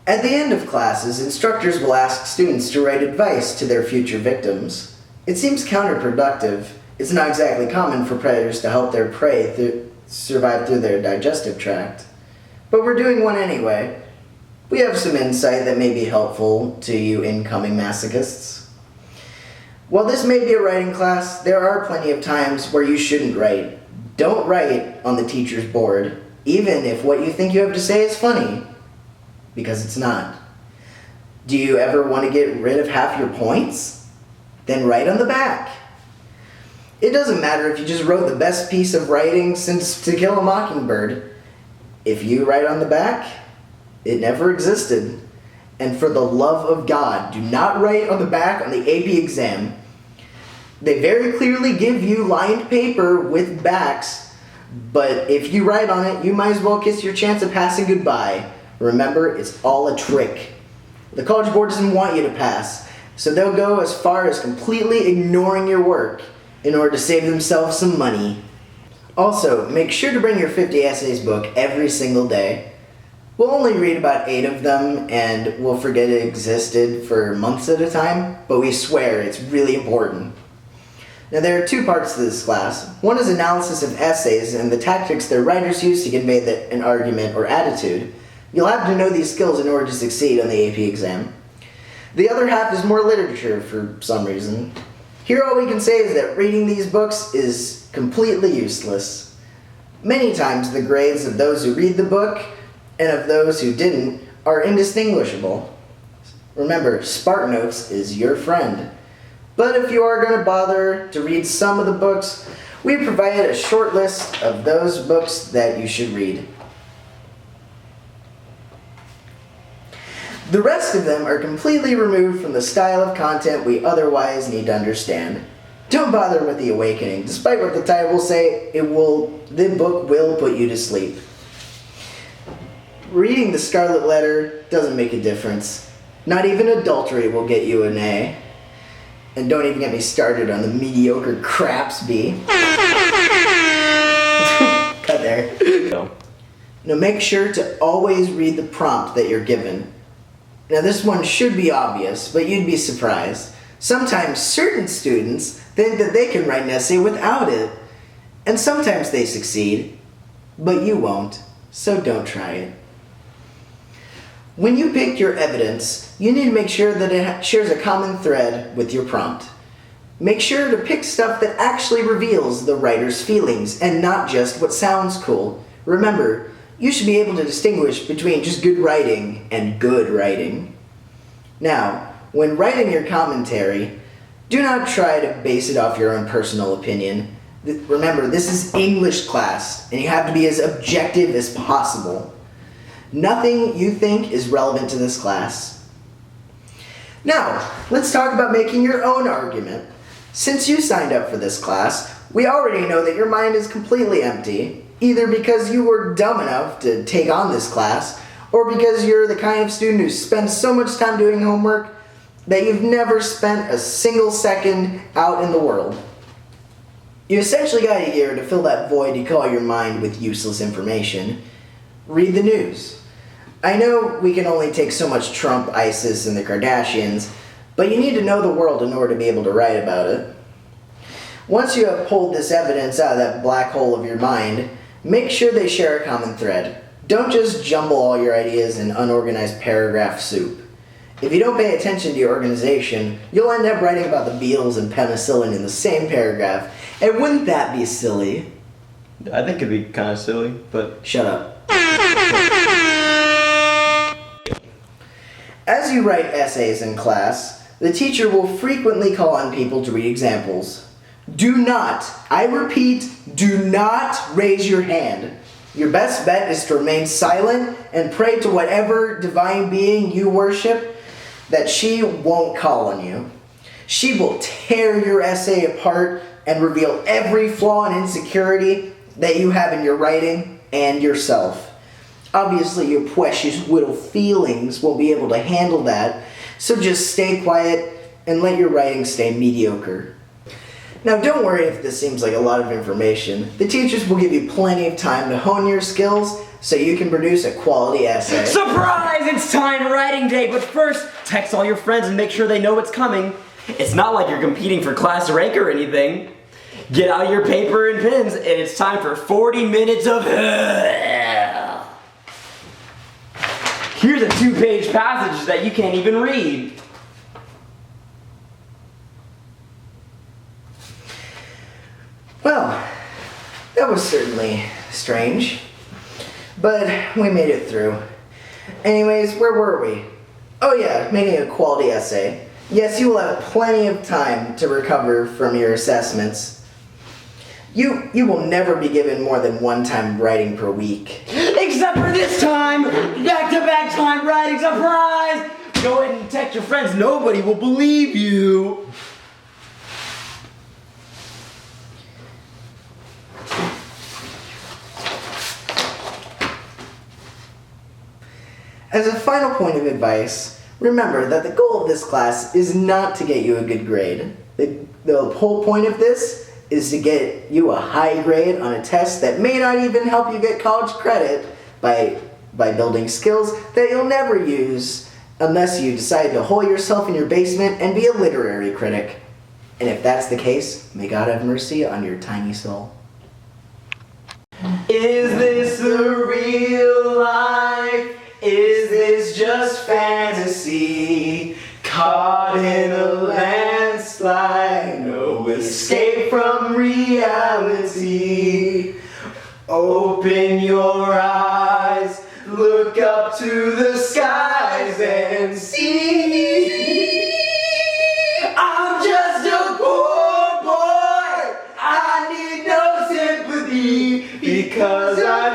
At the end of classes, instructors will ask students to write advice to their future victims. It seems counterproductive. It's not exactly common for predators to help their prey survive through their digestive tract. But we're doing one anyway. We have some insight that may be helpful to you incoming masochists. While this may be a writing class, there are plenty of times where you shouldn't write. Don't write on the teacher's board, even if what you think you have to say is funny, because it's not. Do you ever want to get rid of half your points? Then write on the back. It doesn't matter if you just wrote the best piece of writing since To Kill a Mockingbird. If you write on the back, it never existed. And for the love of God, do not write on the back on the AP exam. They very clearly give you lined paper with backs, but if you write on it, you might as well kiss your chance of passing goodbye. Remember, it's all a trick. The College Board doesn't want you to pass, so they'll go as far as completely ignoring your work in order to save themselves some money. Also, make sure to bring your 50 essays book every single day. We'll only read about 8 of them, and we'll forget it existed for months at a time, but we swear it's really important. Now, there are 2 parts to this class. One is analysis of essays and the tactics their writers use to convey an argument or attitude. You'll have to know these skills in order to succeed on the AP exam. The other half is more literature for some reason. Here all we can say is that reading these books is completely useless. Many times the grades of those who read the book and of those who didn't are indistinguishable. Remember, SparkNotes is your friend. But if you are going to bother to read some of the books, we provided a short list of those books that you should read. The rest of them are completely removed from the style of content we otherwise need to understand. Don't bother with The Awakening. Despite what the title will say, the book will put you to sleep. Reading The Scarlet Letter doesn't make a difference. Not even adultery will get you an A. And don't even get me started on the mediocre Crapsby. Cut there. No. Now make sure to always read the prompt that you're given. Now this one should be obvious, but you'd be surprised. Sometimes certain students think that they can write an essay without it. And sometimes they succeed, but you won't, so don't try it. When you pick your evidence, you need to make sure that it shares a common thread with your prompt. Make sure to pick stuff that actually reveals the writer's feelings and not just what sounds cool. Remember, you should be able to distinguish between just good writing and good writing. Now, when writing your commentary, do not try to base it off your own personal opinion. Remember, this is English class, and you have to be as objective as possible. Nothing you think is relevant to this class. Now, let's talk about making your own argument. Since you signed up for this class, we already know that your mind is completely empty, either because you were dumb enough to take on this class, or because you're the kind of student who spends so much time doing homework that you've never spent a single second out in the world. You essentially got a year to fill that void you call your mind with useless information. Read the news. I know we can only take so much Trump, ISIS, and the Kardashians, but you need to know the world in order to be able to write about it. Once you have pulled this evidence out of that black hole of your mind, make sure they share a common thread. Don't just jumble all your ideas in unorganized paragraph soup. If you don't pay attention to your organization, you'll end up writing about the Beatles and penicillin in the same paragraph, and wouldn't that be silly? I think it'd be kind of silly, but... Shut up. As you write essays in class, the teacher will frequently call on people to read examples. Do not, I repeat, do not raise your hand. Your best bet is to remain silent and pray to whatever divine being you worship that she won't call on you. She will tear your essay apart and reveal every flaw and insecurity that you have in your writing and yourself. Obviously, your precious little feelings won't be able to handle that, so just stay quiet and let your writing stay mediocre. Now, don't worry if this seems like a lot of information. The teachers will give you plenty of time to hone your skills so you can produce a quality essay. Surprise! It's time writing day, but first, text all your friends and make sure they know it's coming. It's not like you're competing for class rank or anything. Get out your paper and pens, and it's time for 40 minutes of hell. Here's a 2-page passage that you can't even read. Well, that was certainly strange, but we made it through. Anyways, where were we? Oh yeah, making a quality essay. Yes, you will have plenty of time to recover from your assessments. You will never be given more than one time writing per week. Except for this time! Back-to-back time writing surprise! Go ahead and text your friends, nobody will believe you. As a final point of advice, remember that the goal of this class is not to get you a good grade. The whole point of this is to get you a high grade on a test that may not even help you get college credit by building skills that you'll never use unless you decide to hole yourself in your basement and be a literary critic. And if that's the case, may God have mercy on your tiny soul. Is this the real life? Is this just fantasy? Caught in a landslide, no escape from reality. Open your eyes, look up to the skies and see. I'm just a poor boy, I need no sympathy because I